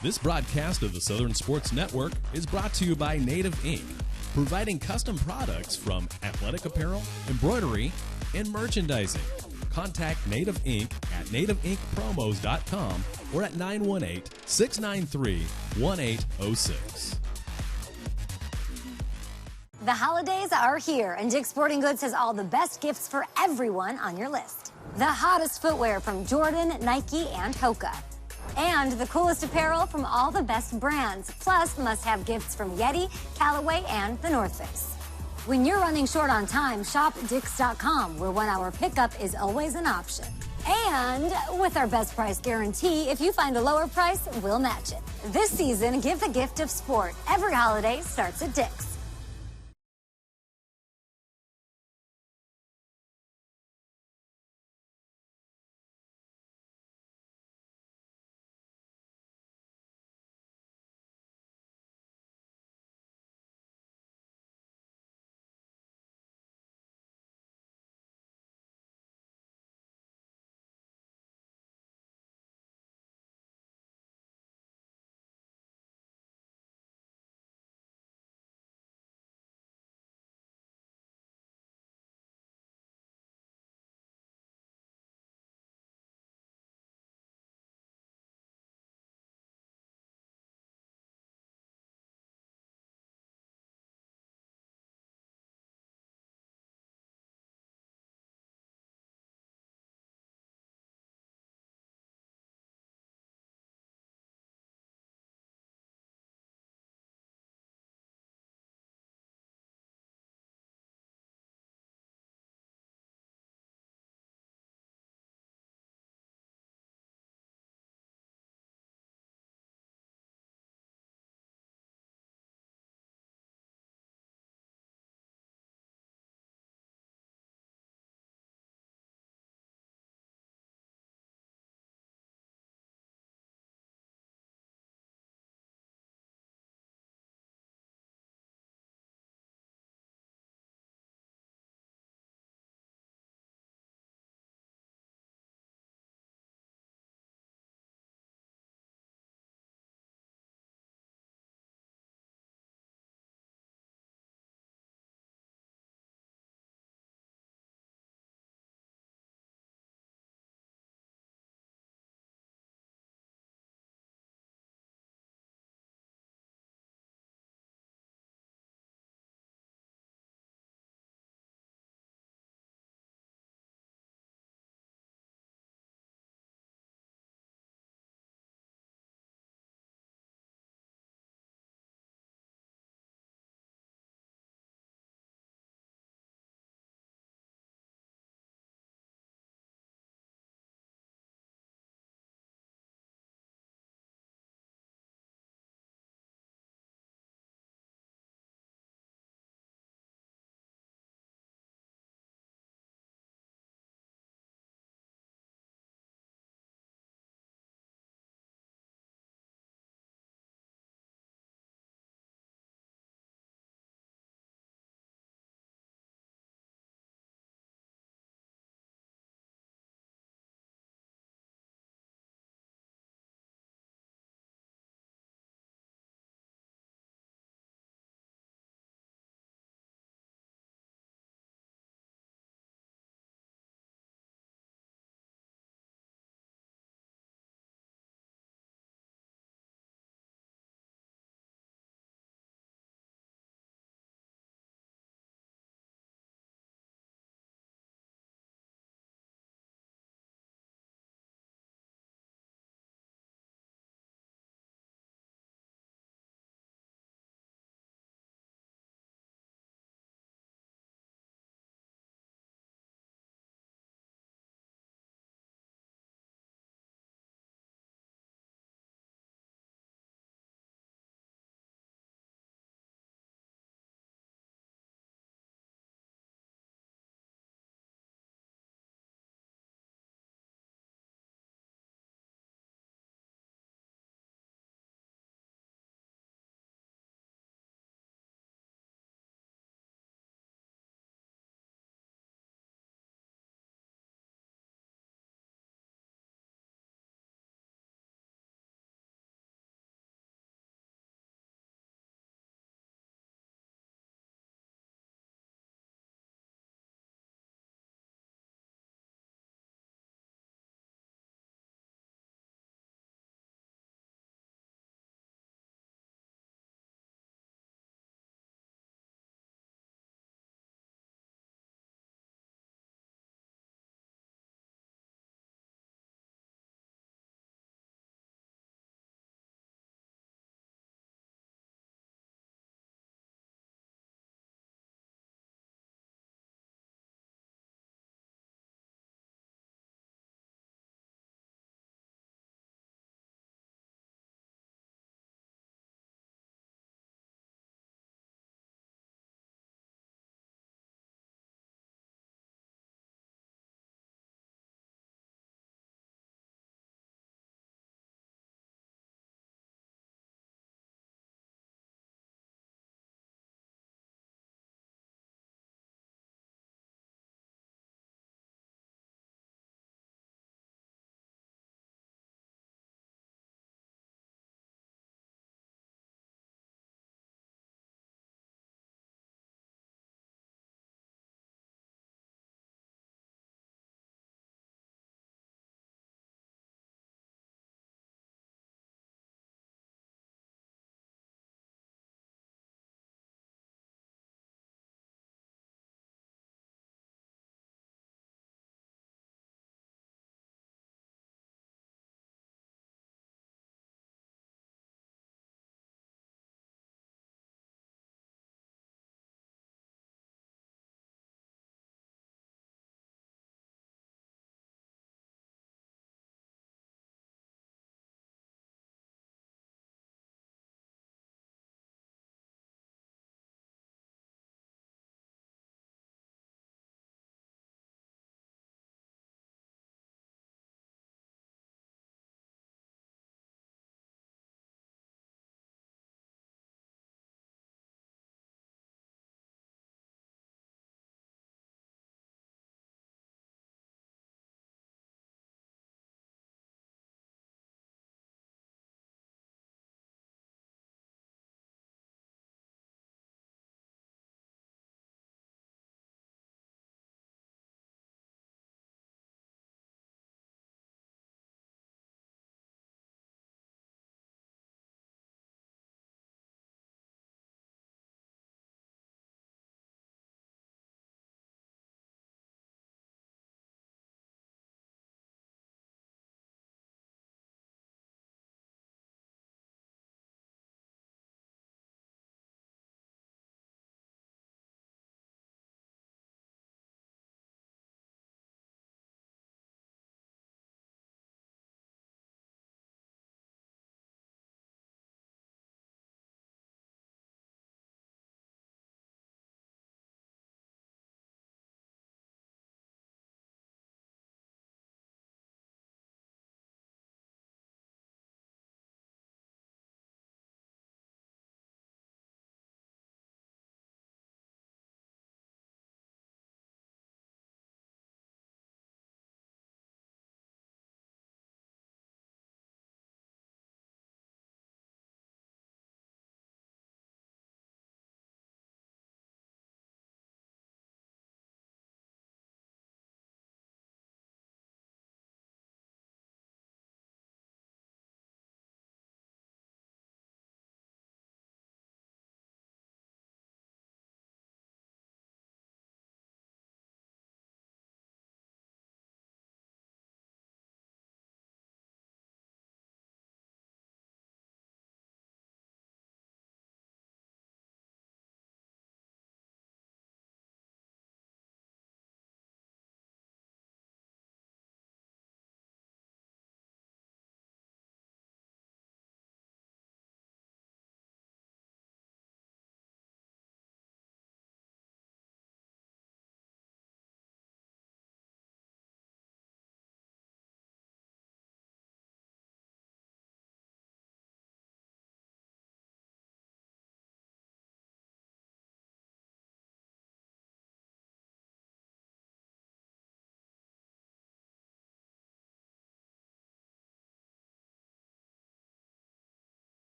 This broadcast of the Southern Sports Network is brought to you by Native Inc., providing custom products from athletic apparel, embroidery, and merchandising. Contact Native Inc. at nativeincpromos.com or at 918-693-1806. The holidays are here, and Dick's Sporting Goods has all the best gifts for everyone on your list. The hottest footwear from Jordan, Nike, and Hoka. And the coolest apparel from all the best brands, plus must-have gifts from Yeti, Callaway, and the North Face. When you're running short on time, shop Dicks.com, where 1 hour pickup is always an option. And with our best price guarantee, if you find a lower price, we'll match it. This season, give the gift of sport. Every holiday starts at Dick's.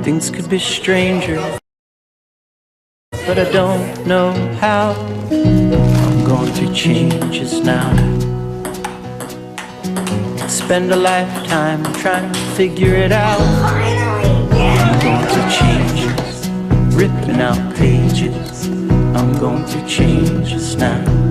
Things could be stranger, but I don't know how. I'm going through changes now. Spend a lifetime trying to figure it out. I'm going through changes, ripping out pages. I'm going through changes now.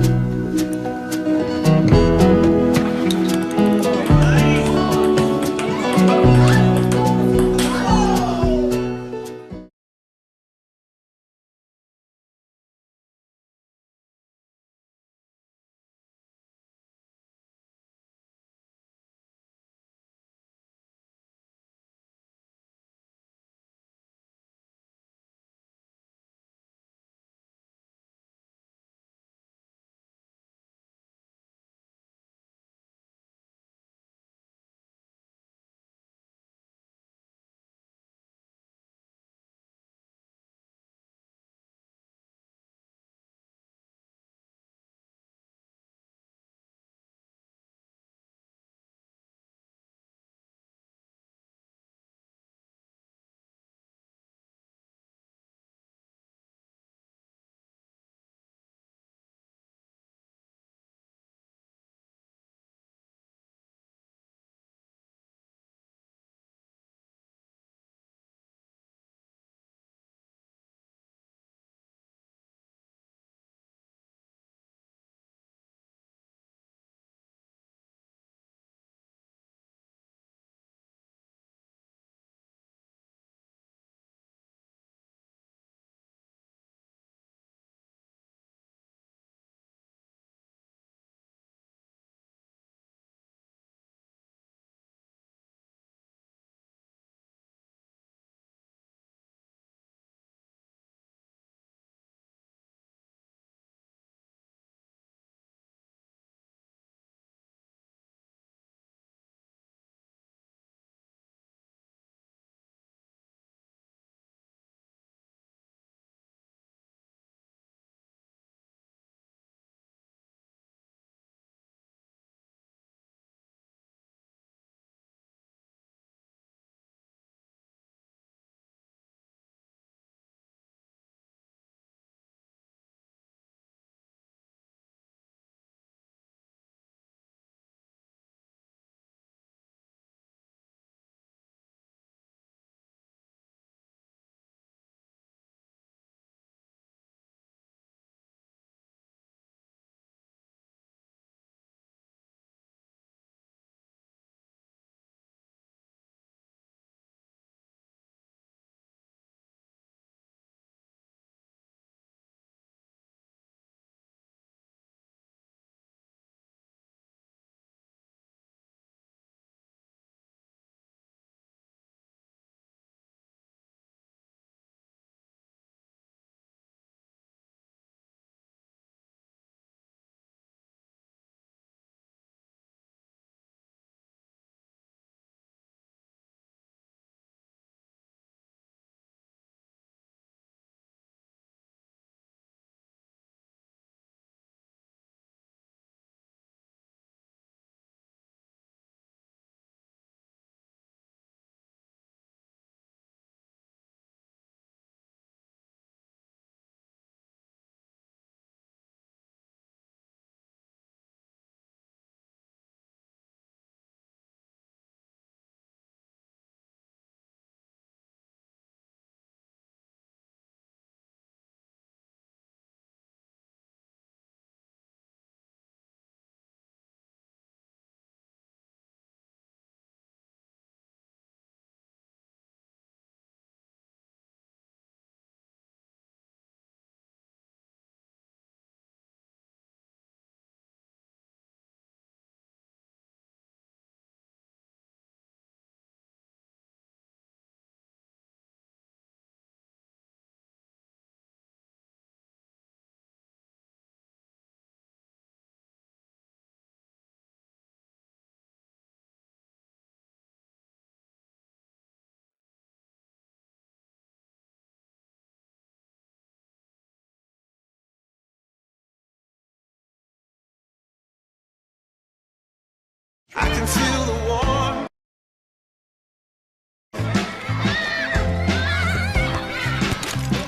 I can feel the warmth.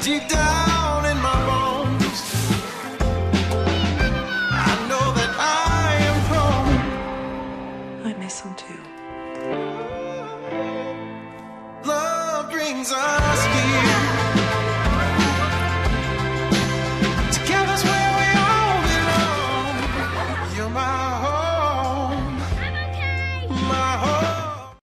deep down in my bones, I know that I am home. I miss him too. Love brings us here. Together's where we all belong. You're my home. I'm okay. My home.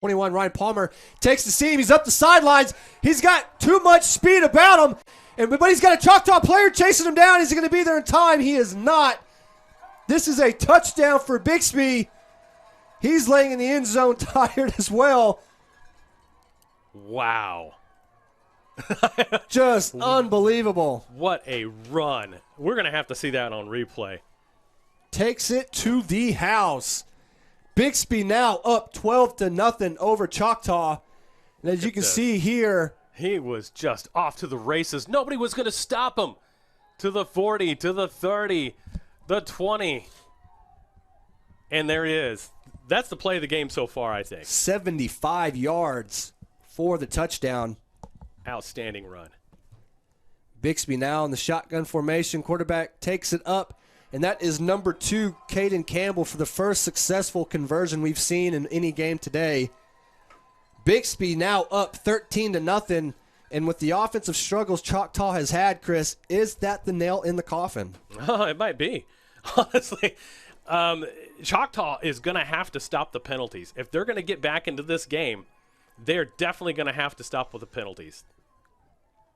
21, Ryan Palmer takes the seam. He's up the sidelines. He's got too much speed about him, but he's got a Choctaw player chasing him down. Is he going to be there in time? He is not. This is a touchdown for Bixby. He's laying in the end zone tired as well. Wow. Just unbelievable. What a run. We're going to have to see that on replay. Takes it to the house. Bixby now up 12-0 over Choctaw. And as you can see here, he was just off to the races. Nobody was going to stop him. To the 40, to the 30, the 20. And there he is. That's the play of the game so far, I think. 75 yards for the touchdown. Outstanding run. Bixby now in the shotgun formation. Quarterback takes it up, and that is number 2, Caden Campbell, for the first successful conversion we've seen in any game today. Bixby now up 13-0, and with the offensive struggles Choctaw has had, Chris, is that the nail in the coffin? Oh, it might be. Honestly, Choctaw is going to have to stop the penalties. If they're going to get back into this game, they're definitely going to have to stop with the penalties.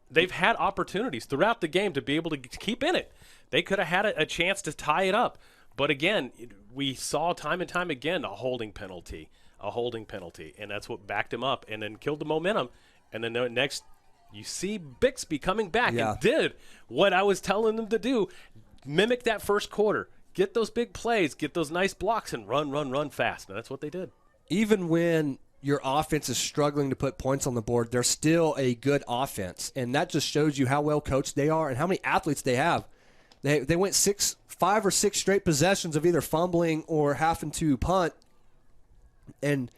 They've had opportunities throughout the game to be able to keep in it. They could have had a chance to tie it up. But again, we saw time and time again a holding penalty, and that's what backed him up and then killed the momentum. And then the next, you see Bixby coming back and did what I was telling them to do, mimic that first quarter, get those big plays, get those nice blocks, and run fast. And that's what they did. Even when your offense is struggling to put points on the board, they're still a good offense. And that just shows you how well coached they are and how many athletes they have. They went 5 or 6 straight possessions of either fumbling or having to punt, and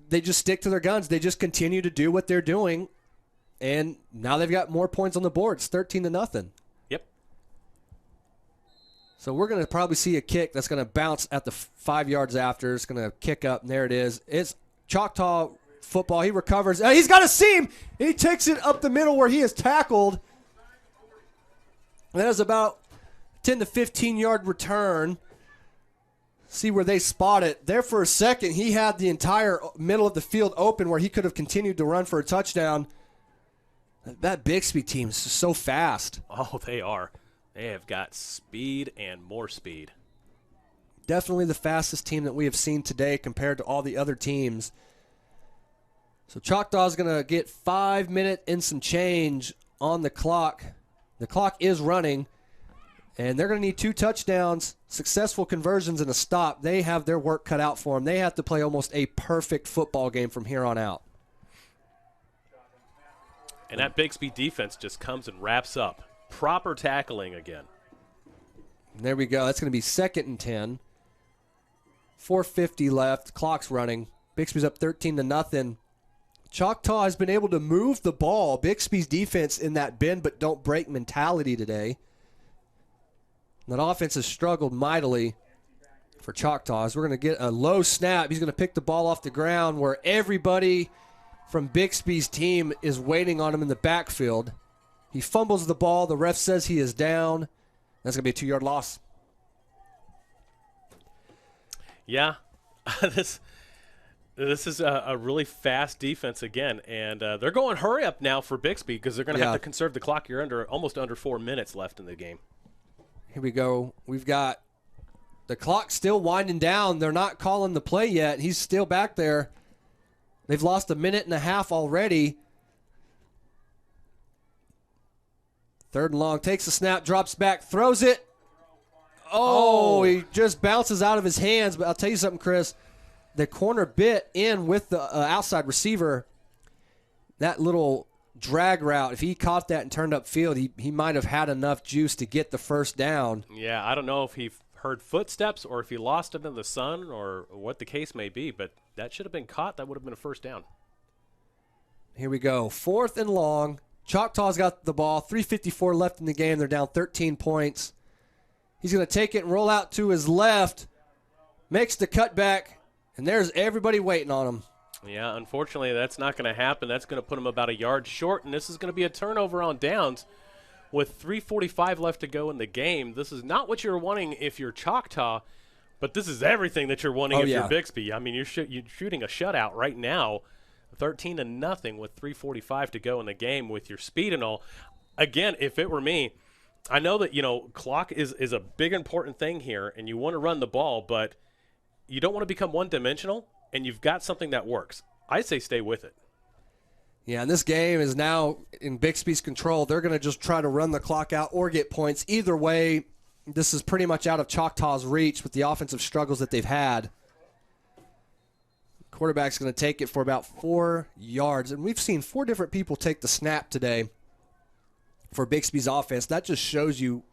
they just stick to their guns. They just continue to do what they're doing, and now they've got more points on the board. It's 13-0. Yep. So we're going to probably see a kick that's going to bounce at the 5 yards after. It's going to kick up, and there it is. It's Choctaw football. He recovers. He's got a seam. He takes it up the middle where he is tackled. That is about 10 to 15-yard return. See where they spot it. There for a second, he had the entire middle of the field open where he could have continued to run for a touchdown. That Bixby team is so fast. Oh, they are. They have got speed and more speed. Definitely the fastest team that we have seen today compared to all the other teams. So Choctaw is going to get 5 minutes and some change on the clock. The clock is running, and they're going to need 2 touchdowns, successful conversions, and a stop. They have their work cut out for them. They have to play almost a perfect football game from here on out. And that Bixby defense just comes and wraps up. Proper tackling again. There we go. That's going to be 2nd and 10. 4:50 left. Clock's running. Bixby's up 13-0. Choctaw has been able to move the ball. Bixby's defense in that bend but don't break mentality today. That offense has struggled mightily for Choctaw. We're going to get a low snap. He's going to pick the ball off the ground where everybody from Bixby's team is waiting on him in the backfield. He fumbles the ball. The ref says he is down. That's going to be a 2-yard loss. Yeah, this is a really fast defense again, and they're going hurry up now for Bixby because they're going to have to conserve the clock. You're almost under 4 minutes left in the game. Here we go. We've got the clock still winding down. They're not calling the play yet. He's still back there. They've lost 1.5 minutes already. 3rd and long. Takes the snap, drops back, throws it. Oh, he just bounces out of his hands. But I'll tell you something, Chris. The corner bit in with the outside receiver. That little drag route, if he caught that and turned upfield, he might have had enough juice to get the first down. Yeah, I don't know if he heard footsteps or if he lost it in the sun or what the case may be, but that should have been caught. That would have been a first down. Here we go. 4th and long. Choctaw's got the ball. 3:54 left in the game. They're down 13 points. He's going to take it and roll out to his left. Makes the cutback, and there's everybody waiting on him. Yeah, unfortunately, that's not going to happen. That's going to put him about a yard short, and this is going to be a turnover on downs with 3:45 left to go in the game. This is not what you're wanting if you're Choctaw But this is everything that you're wanting if yeah. you're Bixby. I mean, you're shooting a shutout right now, 13-0 with 3:45 to go in the game with your speed and all. Again, if it were me, I know that, clock is a big important thing here, and you want to run the ball, but you don't want to become one-dimensional, and you've got something that works. I say stay with it. Yeah, and this game is now in Bixby's control. They're going to just try to run the clock out or get points. Either way, this is pretty much out of Choctaw's reach with the offensive struggles that they've had. Quarterback's going to take it for about 4 yards. And we've seen 4 different people take the snap today for Bixby's offense. That just shows you,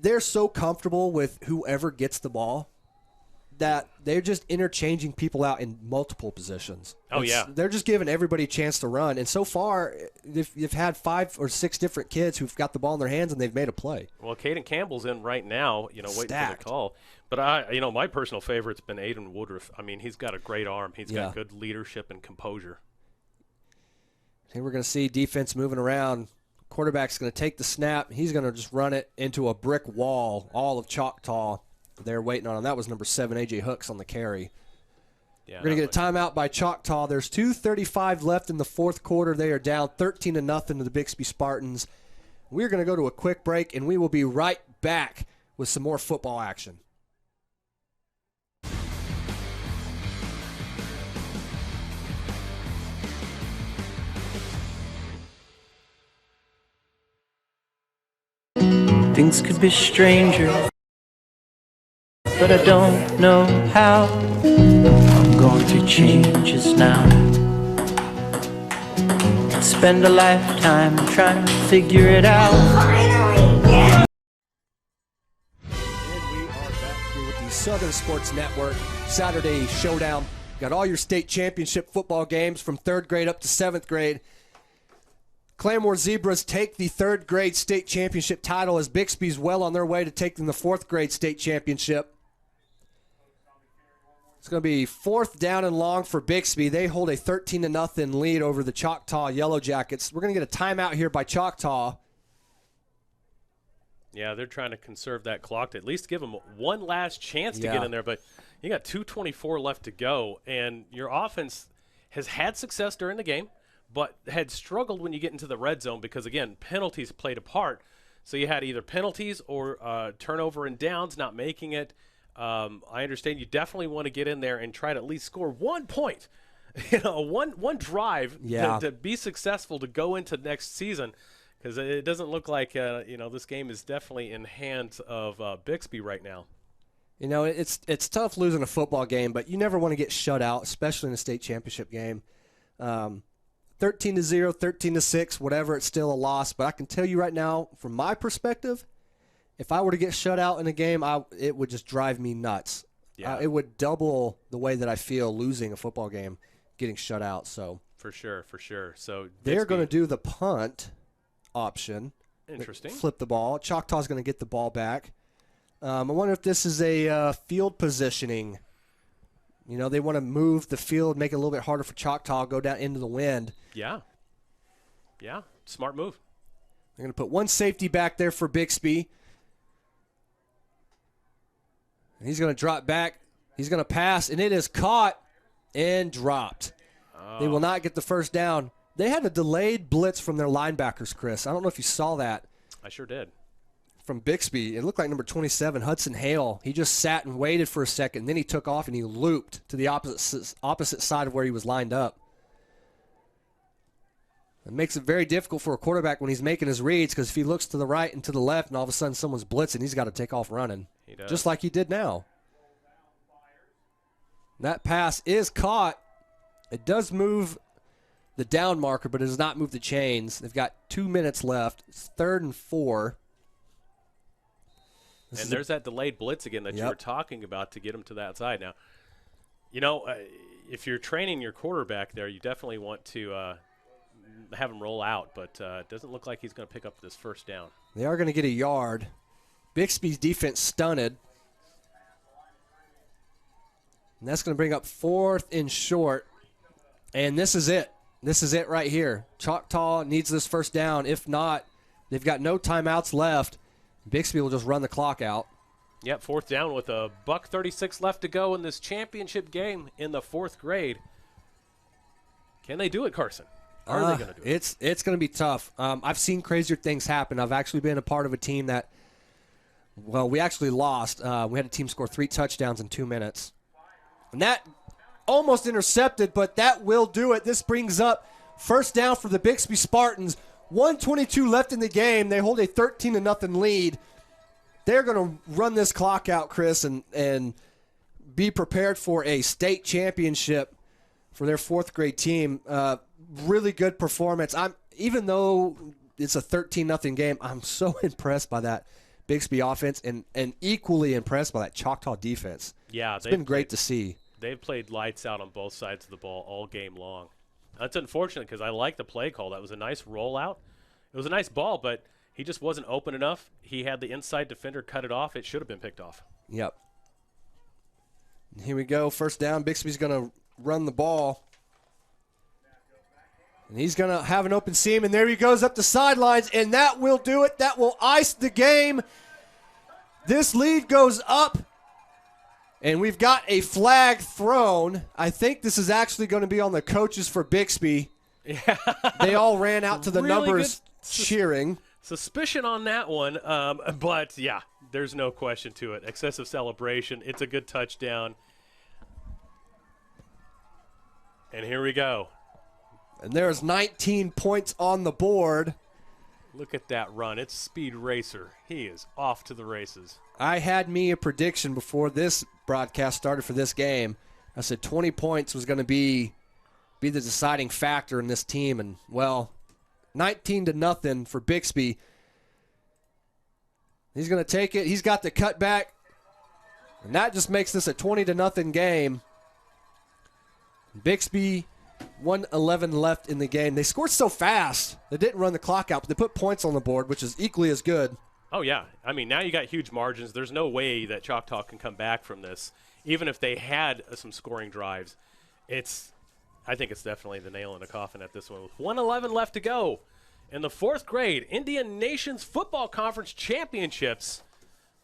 they're so comfortable with whoever gets the ball that they're just interchanging people out in multiple positions. Oh, yeah. They're just giving everybody a chance to run. And so far, they've had 5 or 6 different kids who've got the ball in their hands and they've made a play. Well, Caden Campbell's in right now, waiting for the call. But, my personal favorite's been Aiden Woodruff. I mean, he's got a great arm. He's got good leadership and composure. Here we're going to see defense moving around. Quarterback's going to take the snap. He's going to just run it into a brick wall, all of Choctaw. They're waiting on him. That was number 7, A.J. Hooks, on the carry. Yeah, we're going to get a timeout by Choctaw. There's 2:35 left in the fourth quarter. They are down 13-0 to the Bixby Spartans. We're going to go to a quick break, and we will be right back with some more football action. Things could be stranger, but I don't know how. I'm going through changes now. Spend a lifetime trying to figure it out. And we are back here with the Southern Sports Network Saturday Showdown. Got all your state championship football games from 3rd grade up to 7th grade. Claremore Zebras take the 3rd grade state championship title as Bixby's well on their way to taking the 4th grade state championship. It's going to be 4th down and long for Bixby. They hold a 13-0 lead over the Choctaw Yellow Jackets. We're going to get a timeout here by Choctaw. Yeah, they're trying to conserve that clock to at least give them one last chance to get in there. But you got 2:24 left to go, and your offense has had success during the game, but had struggled when you get into the red zone because, again, penalties played a part. So you had either penalties or turnover and downs, not making it. I understand you definitely want to get in there and try to at least score 1 point, one drive to be successful to go into next season, because it doesn't look like this game is definitely in hands of Bixby right now. It's tough losing a football game, but you never want to get shut out, especially in a state championship game. 13-0, 13-6, whatever, it's still a loss. But I can tell you right now, from my perspective, if I were to get shut out in a game, it would just drive me nuts. Yeah. It would double the way that I feel losing a football game, getting shut out. So for sure. So they're going to do the punt option. Interesting. Flip the ball. Choctaw's going to get the ball back. I wonder if this is a field positioning. They want to move the field, make it a little bit harder for Choctaw, go down into the wind. Yeah, smart move. They're going to put one safety back there for Bixby. He's going to drop back. He's going to pass, and it is caught and dropped. Oh. They will not get the first down. They had a delayed blitz from their linebackers, Chris. I don't know if you saw that. I sure did. From Bixby, it looked like number 27, Hudson Hale. He just sat and waited for a second, then he took off and he looped to the opposite side of where he was lined up. It makes it very difficult for a quarterback when he's making his reads, because if he looks to the right and to the left and all of a sudden someone's blitzing, he's got to take off running. He does. Just like he did now. That pass is caught. It does move the down marker, but it does not move the chains. They've got 2 minutes left. It's 3rd and 4. And there's that delayed blitz again that you were talking about to get him to that side. Now, if you're training your quarterback there, you definitely want to have him roll out, but it doesn't look like he's going to pick up this first down. They are going to get a yard. Bixby's defense stunted. And that's going to bring up 4th and short. And this is it. This is it right here. Choctaw needs this first down. If not, they've got no timeouts left. Bixby will just run the clock out. Yep, fourth down with a $1:36 left to go in this championship game in the fourth grade. Can they do it, Carson? Are they going to do it? It's going to be tough. I've seen crazier things happen. I've actually been a part of a team that, well, we actually lost. We had a team score 3 touchdowns in 2 minutes. And that almost intercepted, but that will do it. This brings up first down for the Bixby Spartans. 1:22 left in the game. They hold a 13-0 lead. They're going to run this clock out, Chris, and be prepared for a state championship for their fourth grade team. Really good performance. Even though it's a 13-0 game, I'm so impressed by that Bixby offense and equally impressed by that Choctaw defense. Yeah, it's been great to see. They've played lights out on both sides of the ball all game long. That's unfortunate because I like the play call. That was a nice rollout. It was a nice ball, but he just wasn't open enough. He had the inside defender cut it off. It should have been picked off. Yep. Here we go. First down. Bixby's going to run the ball. And he's going to have an open seam, and there he goes up the sidelines, and that will do it. That will ice the game. This lead goes up, and we've got a flag thrown. I think this is actually going to be on the coaches for Bixby. Yeah. They all ran out to the Really numbers good cheering. Suspicion on that one, but, yeah, there's no question to it. Excessive celebration. It's a good touchdown. And here we go. And there's 19 points on the board. Look at that run. It's Speed Racer. He is off to the races. I had me a prediction before this broadcast started for this game. I said 20 points was going to be the deciding factor in this team. And, well, 19-0 for Bixby. He's going to take it. He's got the cutback. And that just makes this a 20-0 game. Bixby, 1:11 left in the game. They scored so fast. They didn't run the clock out, but they put points on the board, which is equally as good. Oh, yeah. I mean, now you got huge margins. There's no way that Choctaw can come back from this. Even if they had some scoring drives, I think it's definitely the nail in the coffin at this one. With 1:11 left to go in the fourth grade Indian Nations Football Conference Championships.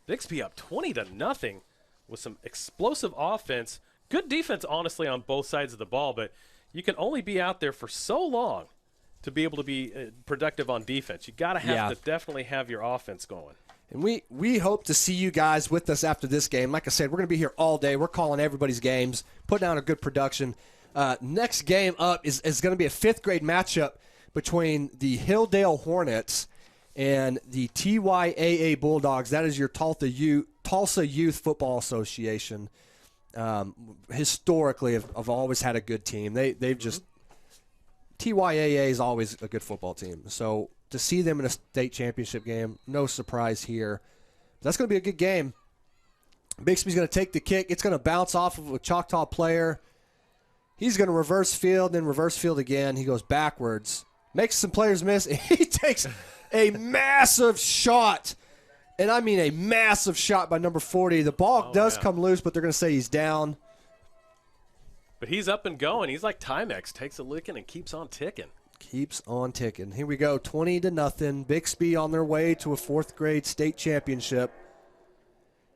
Bixby up 20-0 with some explosive offense. Good defense, honestly, on both sides of the ball, but you can only be out there for so long to be able to be productive on defense. You got to have to definitely have your offense going. And we hope to see you guys with us after this game. Like I said, we're going to be here all day. We're calling everybody's games, putting out a good production. Next game up is going to be a fifth grade matchup between the Hilldale Hornets and the TYAA Bulldogs. That is your Tulsa Youth Football Association. Historically have always had a good team. They've just TYAA is always a good football team. So to see them in a state championship game, no surprise here. That's going to be a good game. Bixby's going to take the kick. It's going to bounce off of a Choctaw player. He's going to reverse field, then reverse field again. He goes backwards, makes some players miss. He takes a massive shot. And I mean a massive shot by number 40. The ball does come loose, but they're going to say he's down. But he's up and going. He's like Timex. Takes a licking and keeps on ticking. Keeps on ticking. Here we go, 20-0. Bixby on their way to a fourth grade state championship.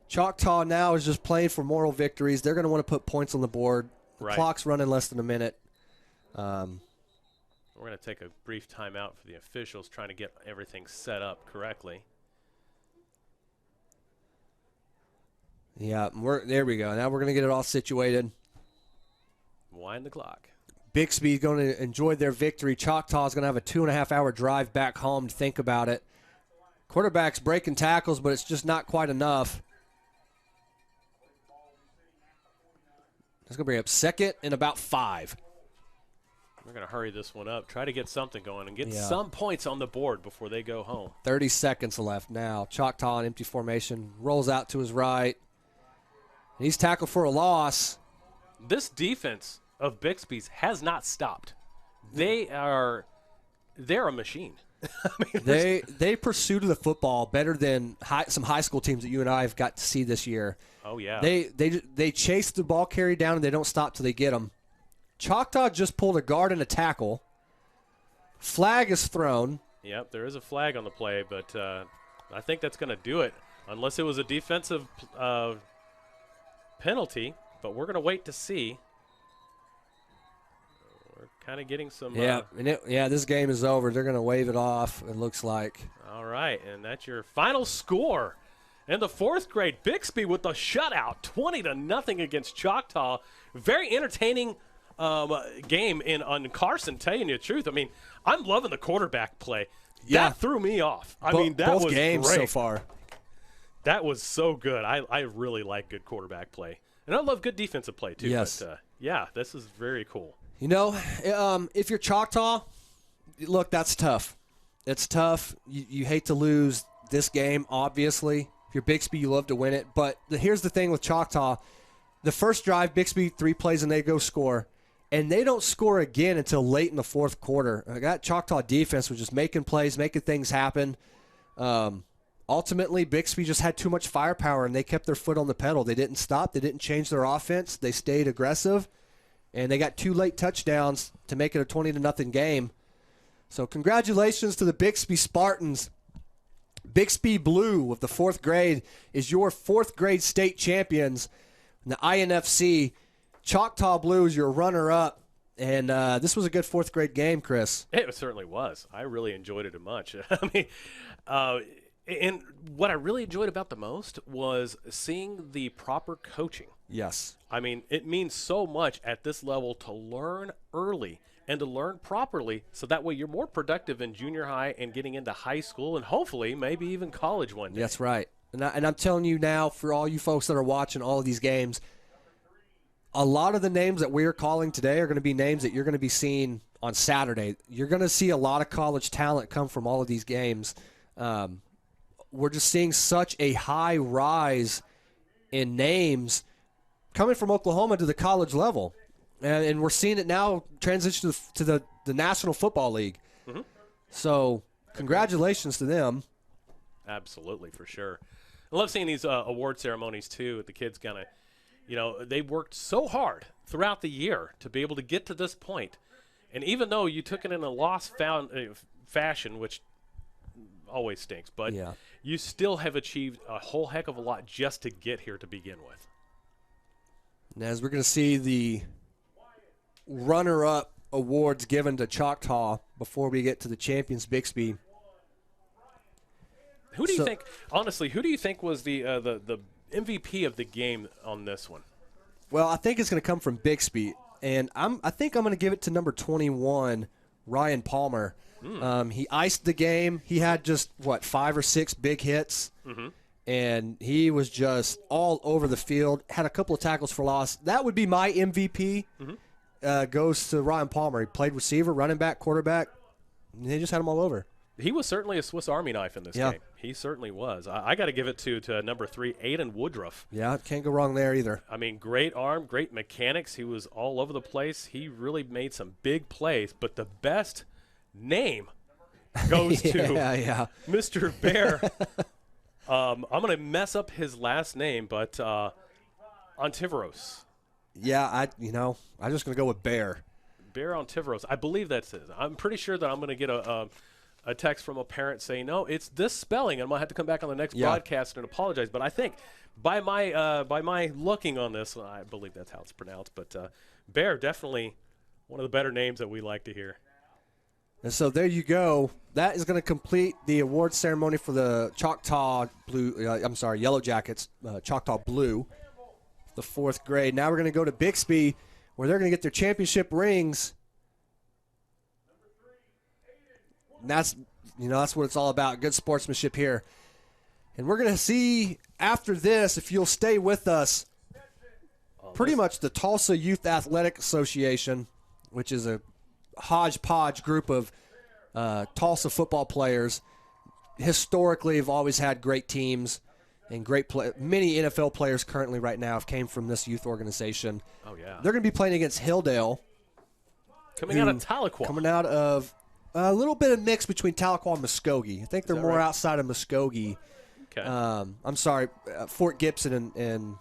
Choctaw now is just playing for moral victories. They're going to want to put points on the board. The clock's running less than a minute. We're going to take a brief timeout for the officials trying to get everything set up correctly. Yeah, there we go. Now we're going to get it all situated. Wind the clock. Bixby's going to enjoy their victory. Choctaw's going to have a 2.5-hour drive back home to think about it. Quarterback's breaking tackles, but it's just not quite enough. That's going to bring up second and about 5. We're going to hurry this one up, try to get something going, and get some points on the board before they go home. 30 seconds left now. Choctaw in empty formation, rolls out to his right. He's tackled for a loss. This defense of Bixby's has not stopped. They're a machine. I mean, they pursue the football better than some high school teams that you and I have got to see this year. Oh, yeah. They chase the ball carry down, and they don't stop till they get them. Choctaw just pulled a guard and a tackle. Flag is thrown. Yep, there is a flag on the play, but I think that's going to do it. unless it was a defensive penalty, but we're going to wait to see. We're kind of getting some. This game is over. They're going to wave it off, it looks like. All right, and that's your final score. In the fourth grade, Bixby with the shutout, 20-0 against Choctaw. Very entertaining game on Carson, telling you the truth. I mean, I'm loving the quarterback play. Yeah. That threw me off. I mean, that both was games great. so far. That was so good. I really like good quarterback play. And I love good defensive play, too. Yes. But, yeah, this is very cool. You know, if you're Choctaw, look, that's tough. It's tough. You hate to lose this game, obviously. If you're Bixby, you love to win it. But here's the thing with Choctaw. The first drive, Bixby 3 plays and they go score. And they don't score again until late in the fourth quarter. That Choctaw defense was just making plays, making things happen. Ultimately, Bixby just had too much firepower, and they kept their foot on the pedal. They didn't stop. They didn't change their offense. They stayed aggressive, and they got 2 late touchdowns to make it a 20-0 game. So congratulations to the Bixby Spartans. Bixby Blue of the 4th grade is your 4th grade state champions in the INFC. Choctaw Blue is your runner-up, and this was a good 4th grade game, Chris. It certainly was. I really enjoyed it much. I mean, and what I really enjoyed about the most was seeing the proper coaching. Yes. I mean, it means so much at this level to learn early and to learn properly, so that way you're more productive in junior high and getting into high school and hopefully maybe even college one day. That's right. And I'm telling you now, for all you folks that are watching all of these games, a lot of the names that we're calling today are going to be names that you're going to be seeing on Saturday. You're going to see a lot of college talent come from all of these games. We're just seeing such a high rise in names coming from Oklahoma to the college level. And we're seeing it now transition to the National Football League. Mm-hmm. So congratulations to them. Absolutely, for sure. I love seeing these award ceremonies, too. The kids kind of, they worked so hard throughout the year to be able to get to this point. And even though you took it in a lost fashion, which always stinks, but you still have achieved a whole heck of a lot just to get here to begin with. And as we're going to see the runner-up awards given to Choctaw before we get to the champions, Bixby. Who do you think, honestly, was the MVP of the game on this one? Well, I think it's going to come from Bixby, and I think I'm going to give it to number 21, Ryan Palmer. He iced the game. He had just, 5 or 6 big hits, and he was just all over the field, had a couple of tackles for loss. That would be my MVP. Goes to Ryan Palmer. He played receiver, running back, quarterback, and they just had him all over. He was certainly a Swiss Army knife in this game. He certainly was. I got to give it to number 3, Aiden Woodruff. Yeah, can't go wrong there either. I mean, great arm, great mechanics. He was all over the place. He really made some big plays, but the best name goes to Mr. Bear. I'm going to mess up his last name, but Ontiveros. Yeah, I'm just going to go with Bear. Bear Ontiveros. I believe that's it. I'm pretty sure that I'm going to get a text from a parent saying, no, it's this spelling. I'm going to have to come back on the next broadcast and apologize. But I think by my looking on this, I believe that's how it's pronounced. But Bear, definitely one of the better names that we like to hear. And so there you go. That is going to complete the award ceremony for the Choctaw Yellow Jackets, Choctaw Blue, the 4th grade. Now we're going to go to Bixby, where they're going to get their championship rings. And that's what it's all about, good sportsmanship here. And we're going to see after this, if you'll stay with us, pretty much the Tulsa Youth Athletic Association, which is a hodgepodge group of Tulsa football players. Historically, have always had great teams and many NFL players currently right now have came from this youth organization. Oh, yeah. They're going to be playing against Hilldale. Coming out of Tahlequah. Coming out of a little bit of mix between Tahlequah and Muskogee. I think they're more outside of Muskogee. Okay. I'm sorry, Fort Gibson and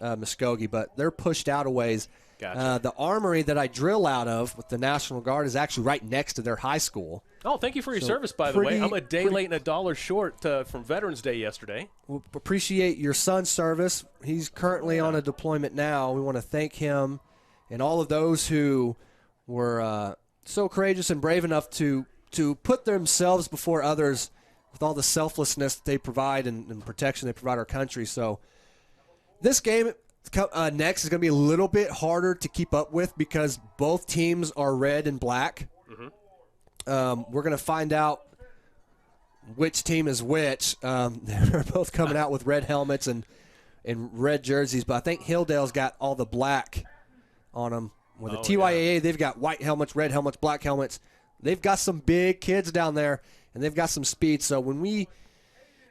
Muskogee, but they're pushed out a ways. Gotcha. The armory that I drill out of with the National Guard is actually right next to their high school. Oh, thank you for your service, by the way. I'm a day late and $1 short from Veterans Day yesterday. We appreciate your son's service. He's currently on a deployment now. We want to thank him and all of those who were so courageous and brave enough to put themselves before others with all the selflessness that they provide and protection they provide our country. So this game next is going to be a little bit harder to keep up with because both teams are red and black. We're going to find out which team is which. They're both coming out with red helmets and red jerseys, but I think Hilldale's got all the black on them. With the TYAA, they've got white helmets, red helmets, black helmets. They've got some big kids down there, and they've got some speed. So when we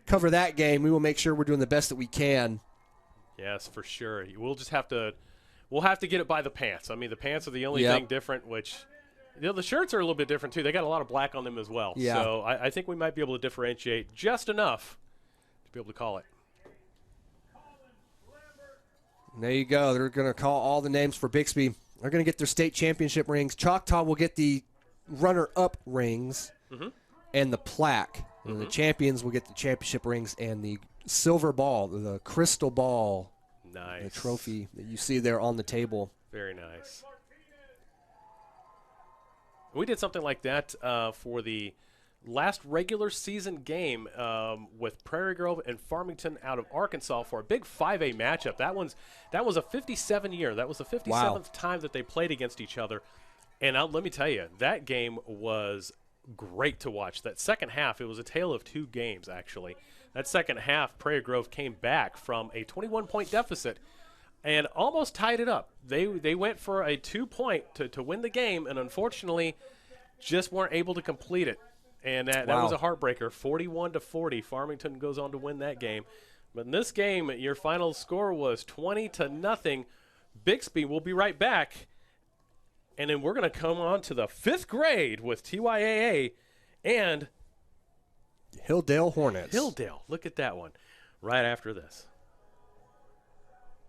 cover that game, we will make sure we're doing the best that we can. Yes, for sure. We'll just have to get it by the pants. I mean, the pants are the only thing different, which the shirts are a little bit different too. They got a lot of black on them as well. Yeah. So I think we might be able to differentiate just enough to be able to call it. There you go. They're going to call all the names for Bixby. They're going to get their state championship rings. Choctaw will get the runner-up rings and the plaque. And the champions will get the championship rings and the silver ball, the crystal ball. Nice. The trophy that you see there on the table. Very nice. We did something like that for the last regular season game with Prairie Grove and Farmington out of Arkansas for a big 5A matchup. That was a 57-year. That was the 57th time that they played against each other. And let me tell you, that game was great to watch. That second half, it was a tale of two games, actually. That second half, Prairie Grove came back from a 21-point deficit and almost tied it up. They went for a 2-point to win the game, and unfortunately just weren't able to complete it. And that was a heartbreaker, 41-40. Farmington goes on to win that game. But in this game, your final score was 20-0. Bixby will be right back. And then we're going to come on to the 5th grade with TYAA and Hilldale Hornets. Hilldale. Look at that one right after this.